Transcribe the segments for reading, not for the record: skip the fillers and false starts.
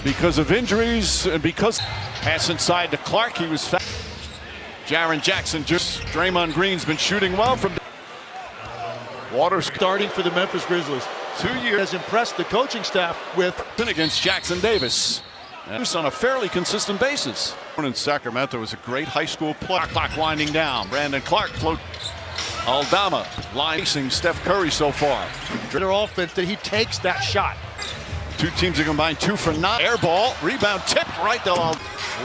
because of injuries and because pass inside to Clark. He was fast. Jaren Jackson, just Draymond Green's been shooting well from Waters starting for the Memphis Grizzlies. 2 years Has impressed the coaching staff with against Jackson Davis. On a fairly consistent basis. In Sacramento was a great high school play. Clock winding down. Brandon Clark float. Aldama line facing Steph Curry so far. their offense that he takes that shot. Two teams have combined 2 for 9. Air ball, rebound tipped right to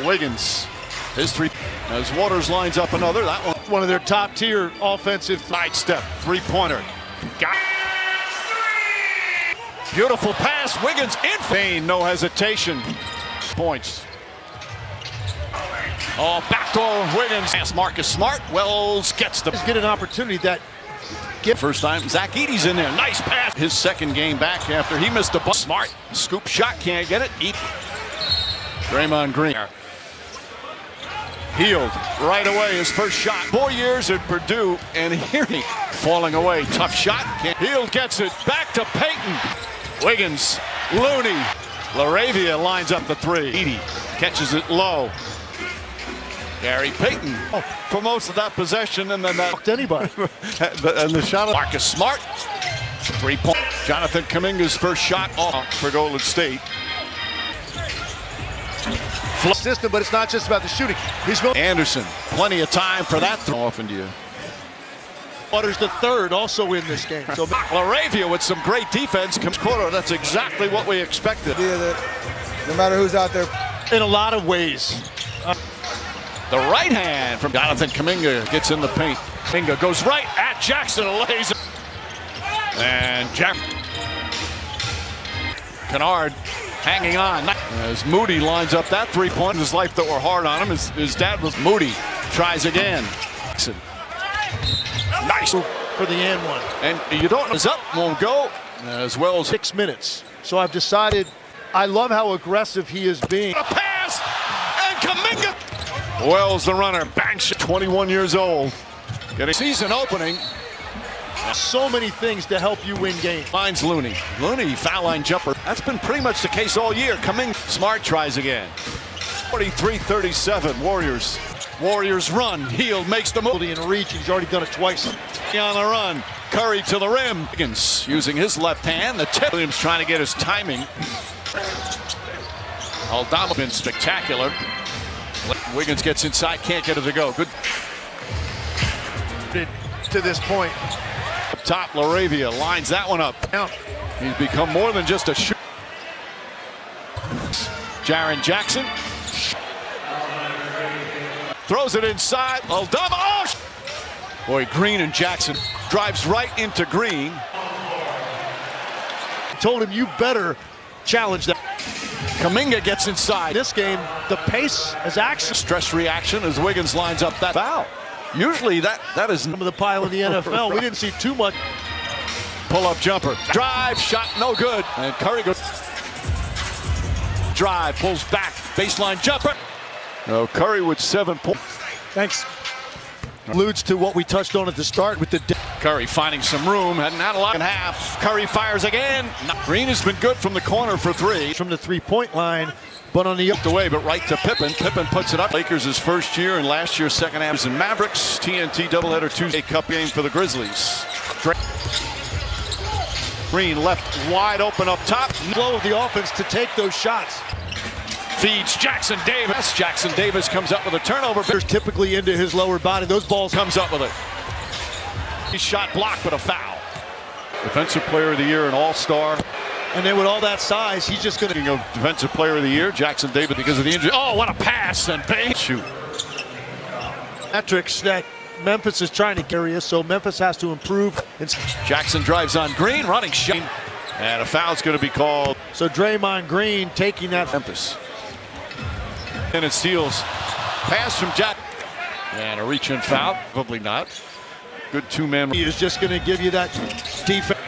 Wiggins. His three as Waters lines up another. That One of their top tier offensive sidestep three-pointer. Got beautiful pass. Wiggins in Fane, no hesitation. Points. Oh, backdoor Wiggins. Pass Marcus Smart. Wells gets the. get an opportunity that. First time Zach Edey's in there. Nice pass. His second game back after he missed a ball. Smart scoop shot, can't get it. Draymond Green. Healed right away his first shot. 4 years at Purdue, and here he falling away. Tough shot. Healed gets it back to Payton. Wiggins, Looney, LaRavia lines up the three. Edey catches it low. Gary Payton for most of that possession, and then that anybody. and the shot of Marcus Smart. 3-point. Jonathan Kuminga's first shot off for Golden State. System, but it's not just about the shooting. Anderson, plenty of time for that. How often do you? Waters the third also in this game. So LaRavia with some great defense comes quarter. That's exactly what we expected. Yeah, that no matter who's out there. In a lot of ways. The right hand from Jonathan Kuminga gets in the paint. Kuminga goes right at Jackson, lays it. And Kennard hanging on as Moody lines up that three-point in his life that were hard on him. His dad was Moody. Tries again. Nice for the and one. And you don't know, is up, won't go as well as 6 minutes. So I've decided I love how aggressive he is being. A pass and Kuminga. Wells the runner, banks 21 years old. Getting season opening. So many things to help you win games. Finds Looney. Looney, foul line jumper. That's been pretty much the case all year. Smart tries again. 43-37, Warriors. Warriors run. Hield makes the move. In reach, he's already done it twice. On the run. Curry to the rim. Wiggins using his left hand. The tip. Williams trying to get his timing. Aldama been spectacular. Wiggins gets inside, can't get it to go. Good. To this point. Up top, LaRavia lines that one up. He's become more than just a shooter. Jaren Jackson. Throws it inside. Aldama. Oh! Boy, Green and Jackson drives right into Green. Told him you better challenge that. Kuminga gets inside. This game, the pace has actually stress reaction as Wiggins lines up that foul. Usually that is some of the pile in the NFL. We didn't see too much. Pull-up jumper. Drive, shot, no good. And Curry goes. Drive, pulls back. Baseline jumper. No, Curry with 7 points. Thanks. Alludes to what we touched on at the start with the Curry finding some room, hadn't had a lot in half. Curry fires again. Green has been good from the corner for 3. From the three-point line, but on the away, but right to Pippen. Pippen puts it up. Lakers his first year and last year's second half in Mavericks. TNT doubleheader Tuesday Cup game for the Grizzlies. Green left wide open up top. Flow of the offense to take those shots. Feeds Jackson Davis. Jackson Davis comes up with a turnover. Typically into his lower body. Those balls comes up with it. He shot blocked, but a foul. Defensive Player of the Year, an All-Star. And then with all that size, he's just going to go Defensive Player of the Year, Jackson Davis, because of the injury. Oh, what a pass and bang. Shoot. Metrics that Memphis is trying to carry us, so Memphis has to improve. Jackson drives on Green, running shot. And a foul's going to be called. So Draymond Green taking that. Memphis. And it steals. Pass from Jack. And a reach-in foul. Probably not. Good two-man. He is just going to give you that defense.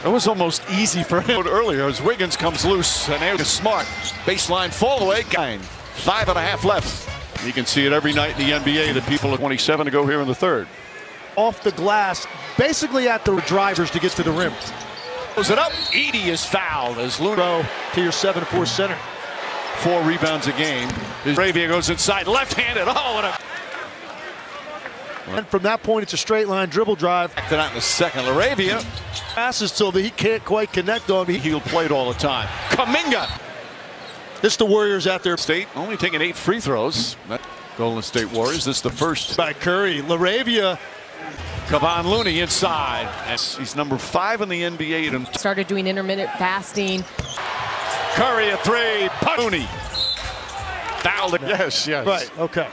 It was almost easy for him earlier as Wiggins comes loose. And there's Smart. Baseline fall away. 5.5 left. You can see it every night in the NBA. The people at 27 to go here in the third. Off the glass, basically at the drivers to get to the rim. Goes it up. Edey is fouled as Luno to your 7-4 center. 4 rebounds a game. Laravia goes inside, left-handed. Oh, what a... And from that point, it's a straight line dribble drive. Back to that in a second. Laravia Passes till he can't quite connect on me. he'll play it all the time. Kuminga. This the Warriors out there. State only taking 8 free throws. Golden State Warriors. This is the first By Curry. Laravia. Kevon Looney inside. He's number 5 in the NBA. And Started doing intermittent fasting. Curry a 3. Looney. Fouled it. Yes. Right, okay.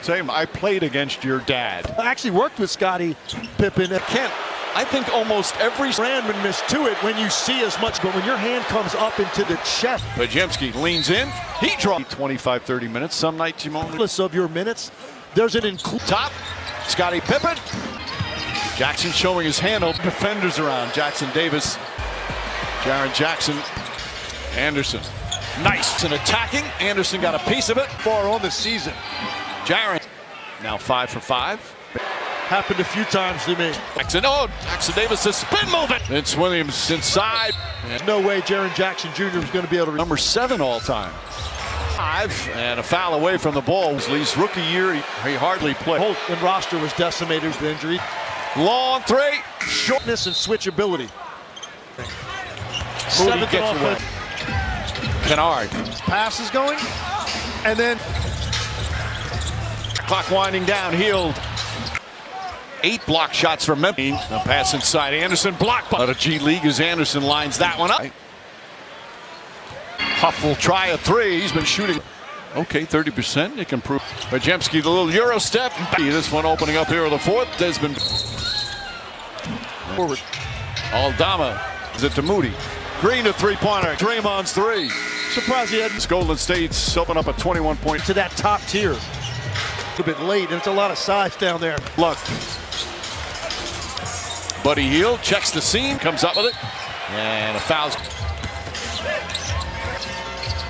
Same. I played against your dad. I actually worked with Scottie Pippen. Kent, I think almost every Brandman missed to it when you see as much, but when your hand comes up into the chest. Pajemski leans in. He draws 25, 30 minutes. Some nights you won't. Regardless of your minutes, there's an Top. Scottie Pippen. Jackson showing his handle. Defenders around. Jackson Davis. Jaren Jackson. Anderson. Nice. And attacking. Anderson got a piece of it. far on the season. Jaren. Now 5 for 5. Happened a few times to me. Jackson Davis, the spin movement. Vince Williams inside. There's no way Jaren Jackson Jr. was going to be able to. Number 7 all time. 5 and a foul away from the ball. Lee's rookie year, he hardly played. Holt and roster was decimated with injury. Long 3. Shortness and switchability. Moody Seventh gets away. offense. Kennard. Pass is going. And then Clock winding down. Hield. 8 block shots from Memphis. A pass inside. Anderson blocked by the G League as Anderson lines that one up. Huff will try a 3. He's been shooting. Okay, 30%. It can prove. Pajemski, the little Euro step. This one opening up here in the 4th. Desmond. forward. Aldama. Is it to Moody? Green to 3-pointer. Draymond's 3. Surprised he hadn't Golden State's open up a 21-point to that top tier. A bit late, and it's a lot of size down there. Look. Buddy Hield checks the seam, comes up with it, and a foul.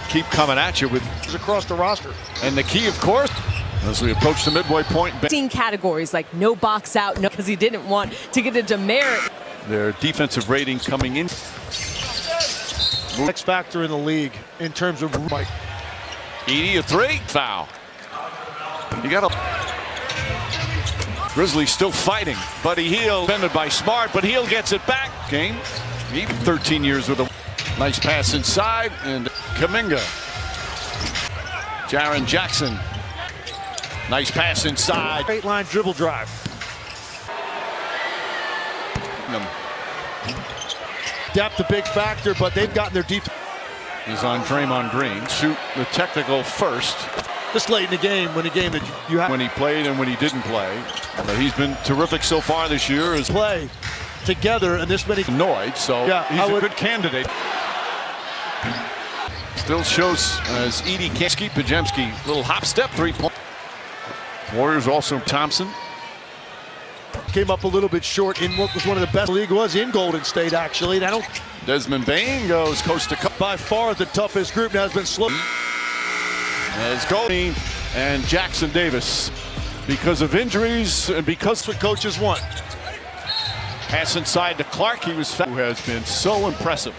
Keep coming at you with Across the roster. and the key, of course, as we approach the midway point. 15 categories like no box out, no, because he didn't want to get a demerit. Their defensive rating coming in. X factor in the league in terms of Mike. Edie a 3, foul. You got a Grizzlies still fighting. Buddy Hield defended by Smart, but Hield gets it back. Game. Even 13 years with a nice pass inside, and Kuminga. Jaren Jackson. Nice pass inside. Straight line dribble drive. Depth a big factor, but they've gotten their defense. He's on Draymond Green. Shoot the technical first. This late in the game, when a game that you have When he played and when he didn't play. But he's been terrific so far this year. As play together, and this many annoyed, so Yeah, he's a good candidate. Still shows as Edie Kanski, Pajemski, little hop step 3-point. Warriors also Thompson. came up a little bit short in what was one of the best the league was in Golden State, actually. And I don't Desmond Bane goes coast to coast. by far the toughest group now has been slow. As Goldie and Jackson Davis, because of injuries and because That's what coaches want. pass inside to Clark, who has been so impressive.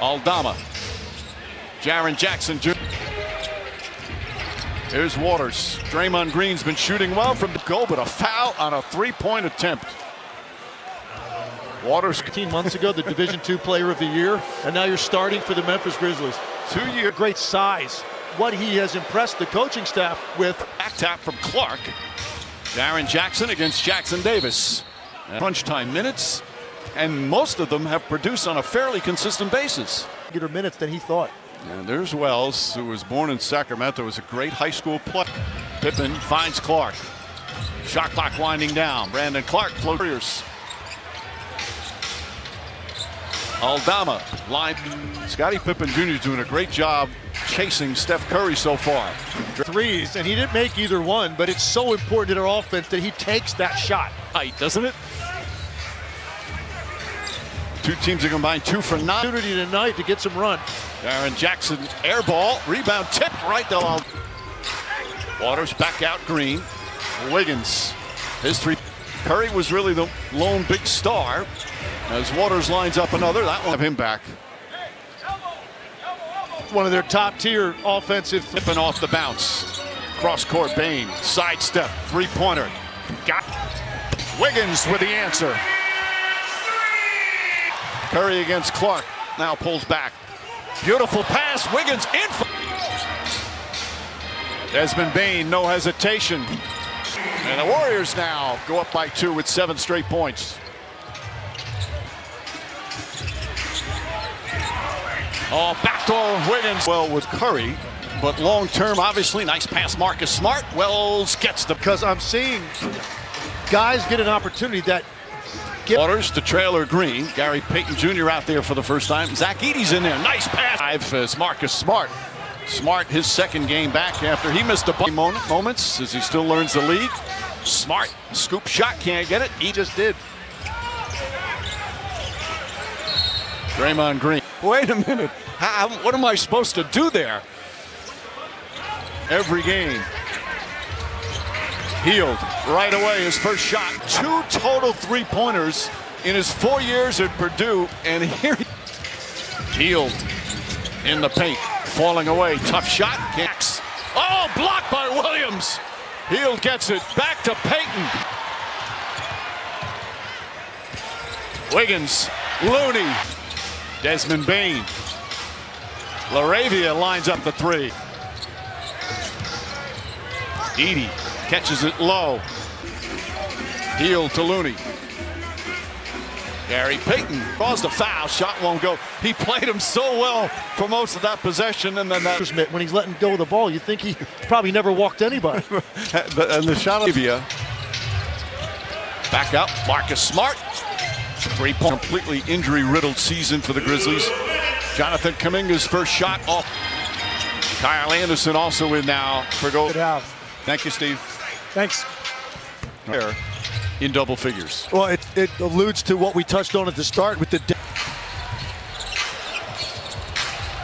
Aldama, Jaren Jackson Jr. Here's Waters. Draymond Green's been shooting well from the goal, but a foul on a 3-point attempt. Waters 15 months ago, the Division II Player of the Year, and now you're starting for the Memphis Grizzlies. 2-year Great size. What he has impressed the coaching staff with. back tap from Clark. Jaren Jackson against Jackson Davis. Crunch time minutes, and most of them have produced on a fairly consistent basis. Get minutes than he thought. And there's Wells, who was born in Sacramento, was a great high school player. Pippen finds Clark. Shot clock winding down. Brandon Clark floaters. Aldama line. Scottie Pippen Jr. is doing a great job chasing Steph Curry so far. Threes, and he didn't make either one, but it's so important to their offense that he takes that shot. Height, doesn't it? Two teams are combined 2 for 9. Opportunity tonight to get some run. Jaren Jackson, air ball, rebound tipped right to Waters back out Green. Wiggins, his 3. Curry was really the lone big star. As Waters lines up another, that one have him back. one of their top-tier offensive. Flipping off the bounce. Cross-court Bane. Sidestep. Three-pointer. Got Wiggins with the answer. Curry against Clark. Now pulls back. Beautiful pass. Wiggins in. Desmond Bane, no hesitation. And the Warriors now go up by 2 with 7 straight points. Oh, backdoor Wiggins. Well, with Curry, but long term, obviously, nice pass. Marcus Smart. Wells gets the. Because I'm seeing guys get an opportunity that. Waters to Trailer Green. Gary Payton Jr. out there for the first time. Zach Edey's in there. Nice pass. As Marcus Smart. Smart, his second game back after he missed a moments as he still learns the league. Smart, scoop shot, can't get it. He just did. Draymond Green. Wait a minute. What am I supposed to do there? Every game. Healed right away, his first shot. 2 total three-pointers in his 4 years at Purdue. And here Healed in the paint. Falling away, tough shot. Kicks. Oh, blocked by Williams. Hield gets it back to Payton. Wiggins, Looney, Desmond Bane. LaRavia lines up the 3. Edey catches it low. Hield to Looney. Gary Payton caused a foul. Shot won't go. He played him so well for most of that possession, and then that. When he's letting go of the ball, you think he probably never walked anybody. And the shot of LaRavia. Back up. Marcus Smart. 3-point. Completely injury-riddled season for the Grizzlies. Jonathan Kuminga's first shot off. Kyle Anderson also in now for goal. Good house. Thank you, Steve. Thanks. There in double figures. Well, it alludes to what we touched on at the start with the.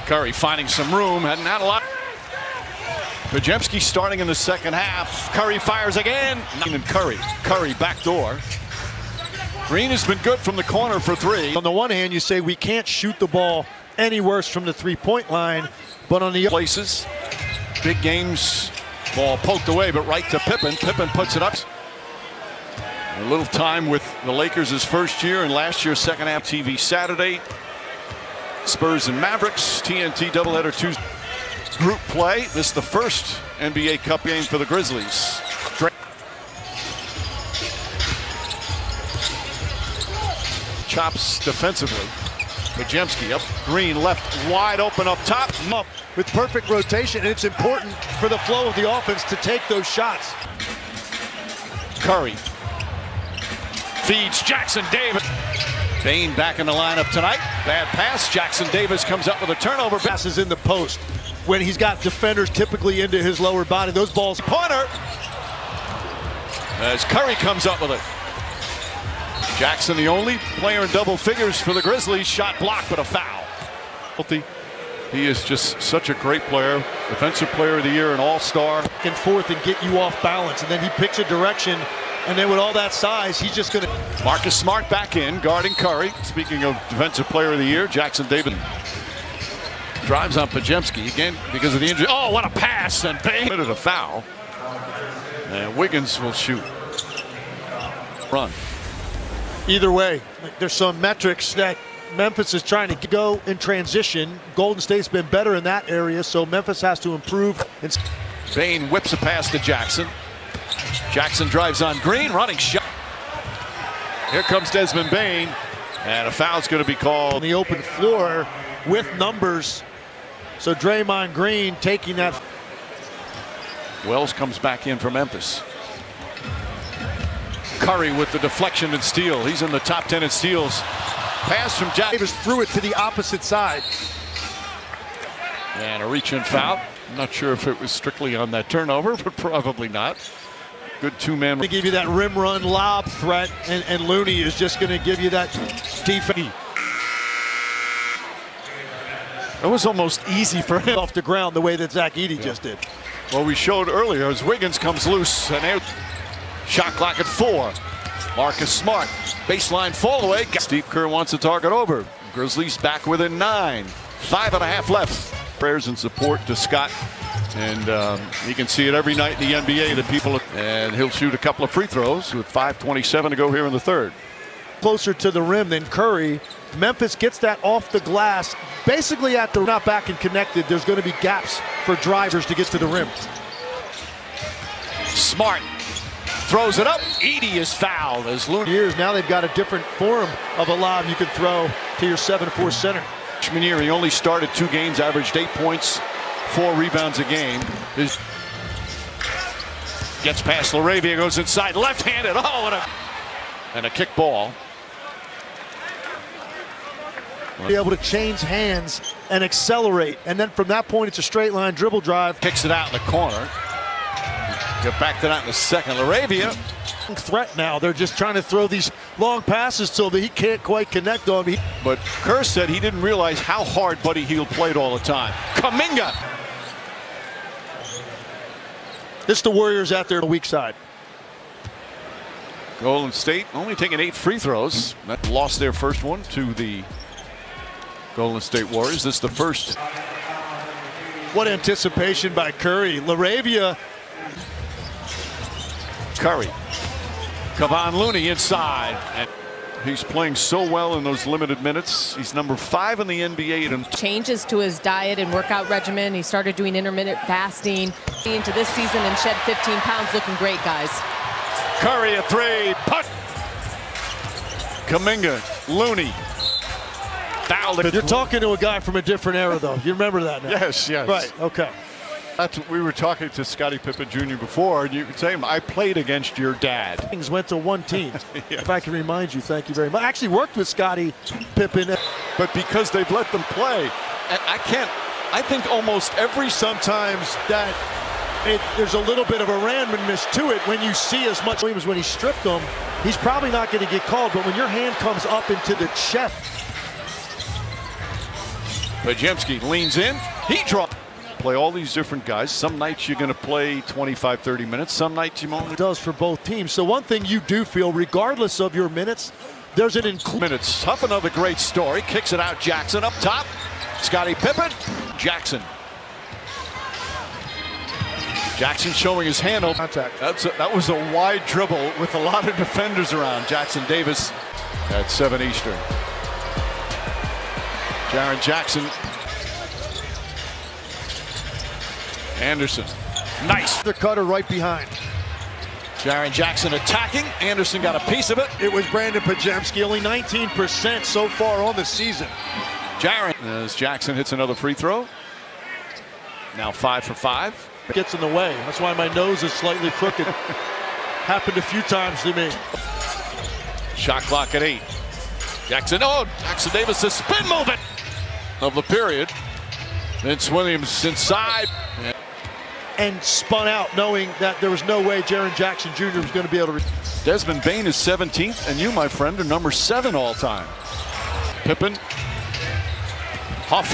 Curry finding some room, hadn't had a lot. Podziemski starting in the second half. Curry fires again. And Curry backdoor. Green has been good from the corner for 3. On the one hand, you say we can't shoot the ball any worse from the three-point line, but on the other places, big games, ball poked away, but right to Pippen. Pippen puts it up. A little time with the Lakers his first year, and last year's second half TV Saturday. Spurs and Mavericks, TNT doubleheader 2 group play. This is the first NBA Cup game for the Grizzlies. Chops defensively. Podziemski up, Green left, wide open up top. up with perfect rotation, and it's important for the flow of the offense to take those shots. Curry feeds Jackson Davis. Bane back in the lineup tonight. Bad pass. Jackson Davis comes up with a turnover. Passes in the post. When he's got defenders typically into his lower body, those balls. Pointer. As Curry comes up with it. Jackson, the only player in double figures for the Grizzlies. Shot blocked, but a foul. He is just such a great player. Defensive player of the year, an all-star. Back and forth and get you off balance. And then he picks a direction. And then with all that size, he's just going to. Marcus Smart back in, guarding Curry. Speaking of defensive player of the year, Jackson Davis drives on Podziemski again because of the injury. Oh, what a pass! And Bane committed a foul. And Wiggins will shoot. Run. Either way, there's some metrics that Memphis is trying to go in transition. Golden State's been better in that area, so Memphis has to improve. Bane whips a pass to Jackson. Jackson drives on Green, running shot. Here comes Desmond Bane, and a foul's going to be called. On the open floor with numbers. So Draymond Green taking that. Wells comes back in for Memphis. Curry with the deflection and steal. He's in the top 10 in steals. Pass from Jackson. Davis threw it to the opposite side. And a reach-in foul. I'm not sure if it was strictly on that turnover, but probably not. Good two-man. They give you that rim run lob threat, and Looney is just going to give you that defense. It was almost easy for him Off the ground the way that Zach Edey just did. Well, we showed earlier as Wiggins comes loose and shot clock at 4. Marcus Smart, baseline fall away. Steve Kerr wants the target over. Grizzlies back within 9. 5.5 left. Prayers and support to Scott. And you can see it every night in the NBA. The people, and he'll shoot a couple of free throws with 5:27 to go here in the third. Closer to the rim than Curry. Memphis gets that off the glass. Basically at the not back and connected, there's going to be gaps for drivers to get to the rim. Smart throws it up. Edey is fouled as Looney. Years now they've got a different form of a lob you can throw to your 7-4 center. Freshman year, he only started 2 games, averaged 8 points, 4 rebounds a game. Gets past LaRavia, goes inside, left-handed. Oh, and a kick ball. Be able to change hands and accelerate, and then from that point it's a straight line dribble drive. Kicks it out in the corner. Get back to that in a second. LaRavia. Threat now. They're just trying to throw these long passes so that he can't quite connect on me. But Kerr said he didn't realize how hard Buddy Hield played all the time. Kuminga. This is the Warriors out there on the weak side. Golden State only taking 8 free throws. That lost their first one to the Golden State Warriors. This is the first. What anticipation by Curry. LaRavia. Curry. Kevon Looney inside. And he's playing so well in those limited minutes. He's number 5 in the NBA. Changes to his diet and workout regimen. He started doing intermittent fasting into this season and shed 15 pounds. Looking great, guys. Curry a 3. Put. Kuminga. Looney. Fouled. You're talking to a guy from a different era, though. You remember that now? Yes, yes. Right, okay. That's what we were talking to Scottie Pippen Jr. before, and you could say, I played against your dad. Things went to one team. Yes. If I can remind you, thank you very much. I actually worked with Scottie Pippen. But because they've let them play, I think almost every sometimes that there's a little bit of a randomness to it when you see as much. Williams, when he stripped him, he's probably not going to get called, but when your hand comes up into the chest. Podziemski leans in, he dropped. Play all these different guys. Some nights you're going to play 25, 30 minutes. Some nights you won't. It does for both teams. So one thing you do feel, regardless of your minutes, there's an minutes. Huff, another great story. Kicks it out. Jackson up top. Scottie Pippen. Jackson. Jackson showing his handle. Contact. That was a wide dribble with a lot of defenders around. Jackson Davis at 7 Eastern. Jaren Jackson. Anderson. Nice. The cutter right behind. Jaren Jackson attacking. Anderson got a piece of it. It was Brandon Podziemski, only 19% so far on the season. Jaren, as Jackson hits another free throw. Now 5 for 5. Gets in the way. That's why my nose is slightly crooked. Happened a few times to me. Shot clock at 8. Jackson, Jackson Davis, the spin movement of the period. Vince Williams inside. And spun out knowing that there was no way Jaren Jackson Jr. was going to be able to. Desmond Bane is 17th, and you, my friend, are number 7 all time. Pippen. Off